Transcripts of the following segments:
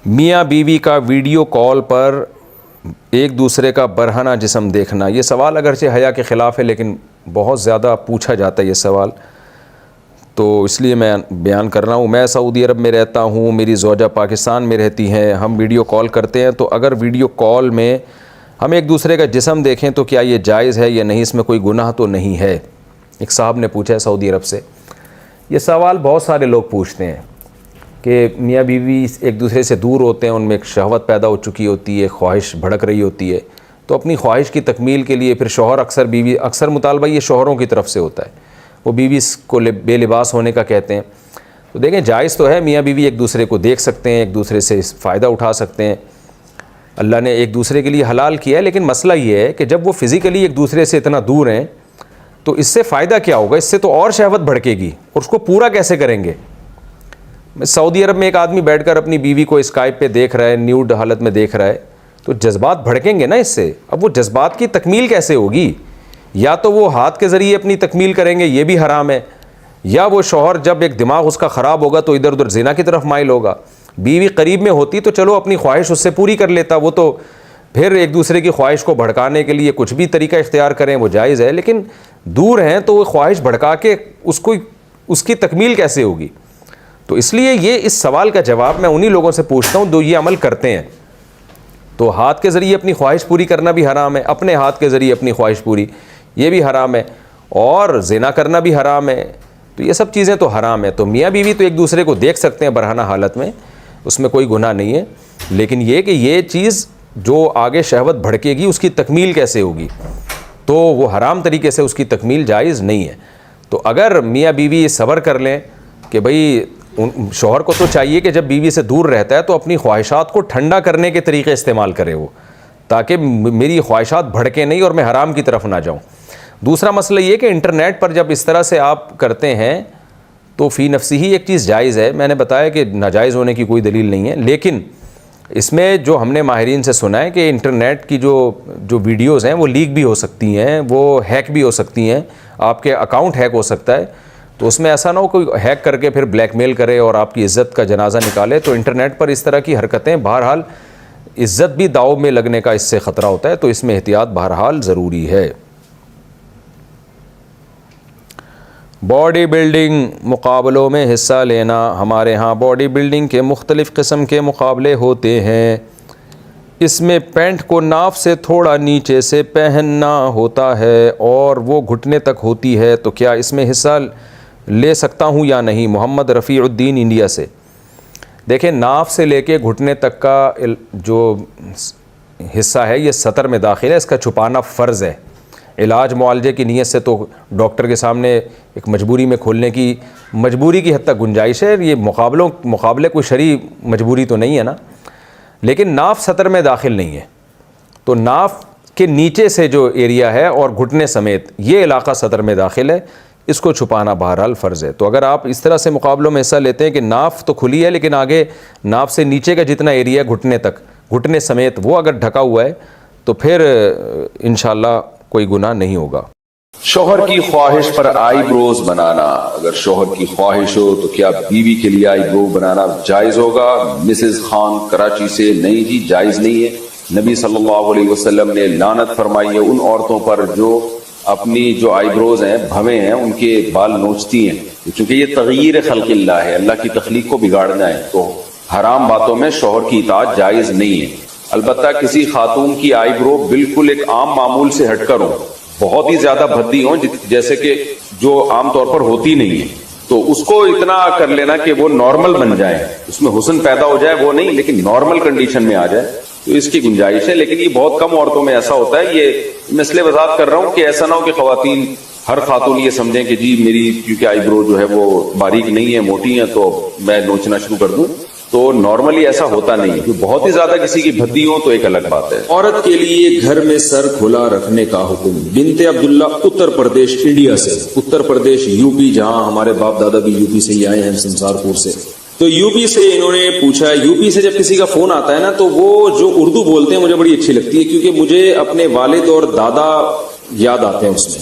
میاں بیوی کا ویڈیو کال پر ایک دوسرے کا برہنہ جسم دیکھنا، یہ سوال اگرچہ حیا کے خلاف ہے لیکن بہت زیادہ پوچھا جاتا ہے یہ سوال، تو اس لیے میں بیان کر رہا ہوں۔ میں سعودی عرب میں رہتا ہوں، میری زوجہ پاکستان میں رہتی ہیں، ہم ویڈیو کال کرتے ہیں، تو اگر ویڈیو کال میں ہم ایک دوسرے کا جسم دیکھیں تو کیا یہ جائز ہے یا نہیں، اس میں کوئی گناہ تو نہیں ہے؟ ایک صاحب نے پوچھا ہے سعودی عرب سے۔ یہ سوال بہت سارے لوگ پوچھتے ہیں کہ میاں بیوی ایک دوسرے سے دور ہوتے ہیں، ان میں ایک شہوت پیدا ہو چکی ہوتی ہے، خواہش بھڑک رہی ہوتی ہے، تو اپنی خواہش کی تکمیل کے لیے پھر شوہر اکثر مطالبہ یہ شوہروں کی طرف سے ہوتا ہے، وہ بیوی کو بے لباس ہونے کا کہتے ہیں۔ تو دیکھیں جائز تو ہے، میاں بیوی ایک دوسرے کو دیکھ سکتے ہیں، ایک دوسرے سے فائدہ اٹھا سکتے ہیں، اللہ نے ایک دوسرے کے لیے حلال کیا ہے، لیکن مسئلہ یہ ہے کہ جب وہ فزیکلی ایک دوسرے سے اتنا دور ہیں تو اس سے فائدہ کیا ہوگا؟ اس سے تو اور شہوت بھڑکے گی، اور اس کو پورا کیسے کریں گے؟ سعودی عرب میں ایک آدمی بیٹھ کر اپنی بیوی کو اسکائپ پہ دیکھ رہا ہے، نیوڈ حالت میں دیکھ رہا ہے، تو جذبات بھڑکیں گے نا اس سے۔ اب وہ جذبات کی تکمیل کیسے ہوگی؟ یا تو وہ ہاتھ کے ذریعے اپنی تکمیل کریں گے، یہ بھی حرام ہے، یا وہ شوہر جب ایک دماغ اس کا خراب ہوگا تو ادھر ادھر زنا کی طرف مائل ہوگا۔ بیوی قریب میں ہوتی تو چلو اپنی خواہش اس سے پوری کر لیتا، وہ تو پھر ایک دوسرے کی خواہش کو بھڑکانے کے لیے کچھ بھی طریقہ اختیار کریں وہ جائز ہے، لیکن دور ہیں تو وہ خواہش بھڑکا کے اس کی تکمیل کیسے ہوگی؟ تو اس لیے یہ اس سوال کا جواب میں انہی لوگوں سے پوچھتا ہوں جو یہ عمل کرتے ہیں۔ تو ہاتھ کے ذریعے اپنی خواہش پوری کرنا بھی حرام ہے، اپنے ہاتھ کے ذریعے اپنی خواہش پوری یہ بھی حرام ہے، اور زنا کرنا بھی حرام ہے، تو یہ سب چیزیں تو حرام ہے۔ تو میاں بیوی تو ایک دوسرے کو دیکھ سکتے ہیں برہنہ حالت میں، اس میں کوئی گناہ نہیں ہے، لیکن یہ کہ یہ چیز جو آگے شہوت بھڑکے گی اس کی تکمیل کیسے ہوگی؟ تو وہ حرام طریقے سے اس کی تکمیل جائز نہیں ہے۔ تو اگر میاں بیوی صبر کر لیں کہ بھئی شوہر کو تو چاہیے کہ جب بیوی سے دور رہتا ہے تو اپنی خواہشات کو ٹھنڈا کرنے کے طریقے استعمال کرے وہ، تاکہ میری خواہشات بھڑکیں نہیں اور میں حرام کی طرف نہ جاؤں۔ دوسرا مسئلہ یہ کہ انٹرنیٹ پر جب اس طرح سے آپ کرتے ہیں تو فی نفسی ہی ایک چیز جائز ہے، میں نے بتایا کہ ناجائز ہونے کی کوئی دلیل نہیں ہے، لیکن اس میں جو ہم نے ماہرین سے سنا ہے کہ انٹرنیٹ کی جو ویڈیوز ہیں وہ لیک بھی ہو سکتی ہیں، وہ ہیک بھی ہو سکتی ہیں، آپ کے اکاؤنٹ ہیک ہو سکتا ہے، تو اس میں ایسا نہ ہو کوئی ہیک کر کے پھر بلیک میل کرے اور آپ کی عزت کا جنازہ نکالے۔ تو انٹرنیٹ پر اس طرح کی حرکتیں بہرحال عزت بھی داؤ میں لگنے کا اس سے خطرہ ہوتا ہے، تو اس میں احتیاط بہرحال ضروری ہے۔ باڈی بلڈنگ مقابلوں میں حصہ لینا، ہمارے ہاں باڈی بلڈنگ کے مختلف قسم کے مقابلے ہوتے ہیں، اس میں پینٹ کو ناف سے تھوڑا نیچے سے پہننا ہوتا ہے اور وہ گھٹنے تک ہوتی ہے، تو کیا اس میں حصہ لے سکتا ہوں یا نہیں؟ محمد رفیع الدین انڈیا سے۔ دیکھیں ناف سے لے کے گھٹنے تک کا جو حصہ ہے یہ سطر میں داخل ہے، اس کا چھپانا فرض ہے۔ علاج معالجے کی نیت سے تو ڈاکٹر کے سامنے ایک مجبوری میں کھولنے کی مجبوری کی حد تک گنجائش ہے، یہ مقابلے کوئی شرعی مجبوری تو نہیں ہے نا، لیکن ناف سطر میں داخل نہیں ہے، تو ناف کے نیچے سے جو ایریا ہے اور گھٹنے سمیت یہ علاقہ سطر میں داخل ہے، اس کو چھپانا بہرحال فرض ہے۔ تو اگر آپ اس طرح سے مقابلوں میں حصہ لیتے ہیں کہ ناف تو کھلی ہے لیکن آگے ناف سے نیچے کا جتنا ایریا گھٹنے تک گھٹنے سمیت وہ اگر ڈھکا ہوا ہے تو پھر انشاءاللہ کوئی گناہ نہیں ہوگا۔ شوہر کی خواہش پر آئی بروز بنانا، اگر شوہر کی خواہش ہو تو کیا بیوی کے لیے آئی برو بنانا جائز ہوگا؟ مسز خان کراچی سے۔ نہیں جی جائز نہیں ہے، نبی صلی اللہ علیہ وسلم نے لعنت فرمائی ہے ان عورتوں پر جو اپنی جو آئی بروز ہیں بھویں ہیں ان کے بال نوچتی ہیں، کیونکہ یہ تغییر خلق اللہ ہے، اللہ کی تخلیق کو بگاڑنا ہے، تو حرام باتوں میں شوہر کی اطاعت جائز نہیں ہے۔ البتہ کسی خاتون کی آئی برو بالکل ایک عام معمول سے ہٹ کر ہو، بہت ہی زیادہ بھدی ہوں جیسے کہ جو عام طور پر ہوتی نہیں ہے، تو اس کو اتنا کر لینا کہ وہ نارمل بن جائے، اس میں حسن پیدا ہو جائے وہ نہیں، لیکن نارمل کنڈیشن میں آ جائے تو اس کی گنجائش ہے، لیکن یہ بہت کم عورتوں میں ایسا ہوتا ہے۔ یہ میں اس لیے وضاحت کر رہا ہوں کہ ایسا نہ ہو کہ خواتین ہر خاتون یہ سمجھیں کہ جی میری کیونکہ آئی برو جو ہے وہ باریک نہیں ہے موٹی ہے تو میں نوچنا شروع کر دوں، تو نارملی ایسا ہوتا نہیں ہے۔ بہت ہی زیادہ کسی کی بھدی ہو تو ایک الگ بات ہے۔ عورت کے لیے گھر میں سر کھلا رکھنے کا حکم، بنت عبداللہ اتر پردیش انڈیا سے، اتر پردیش یو پی، جہاں ہمارے باپ دادا بھی یو پی سے ہی آئے ہیں، سنسار پور سے۔ تو یو پی سے انہوں نے پوچھا، یو پی سے جب کسی کا فون آتا ہے نا تو وہ جو اردو بولتے ہیں مجھے بڑی اچھی لگتی ہے، کیونکہ مجھے اپنے والد اور دادا یاد آتے ہیں اس میں۔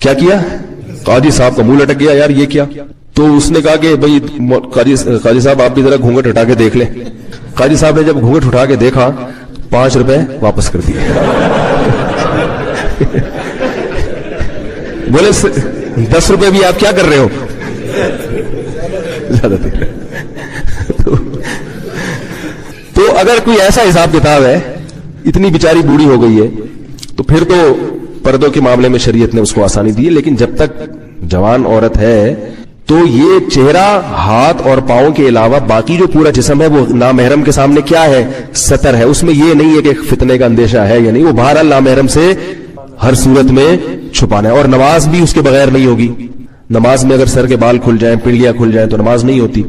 کیا کیا؟ قاضی صاحب کا منہ لٹک گیا، یار یہ کیا؟ تو اس نے کہا کہ بھائی قاضی صاحب آپ بھی ذرا گھونگھٹ ہٹا کے دیکھ لیں. قاضی صاحب نے جب گھونگھٹ اٹھا کے دیکھا 5 روپے واپس کر دیے. بولے 10 روپے بھی آپ کیا کر رہے ہو؟ زیادہ دے. تو اگر کوئی ایسا حساب کتاب ہے، اتنی بیچاری بوڑھی ہو گئی ہے، تو پھر تو پردوں کے معاملے میں شریعت نے اس کو آسانی دی ہے. لیکن جب تک جوان عورت ہے تو یہ چہرہ، ہاتھ اور پاؤں کے علاوہ باقی جو پورا جسم ہے وہ نامحرم کے سامنے کیا ہے؟ ستر ہے. اس میں یہ نہیں ہے کہ فتنے کا اندیشہ ہے یا نہیں، وہ بہرحال نامحرم سے ہر صورت میں چھپانا ہے. اور نماز بھی اس کے بغیر نہیں ہوگی. نماز میں اگر سر کے بال کھل جائیں، پنڈلیاں کھل جائیں تو نماز نہیں ہوتی.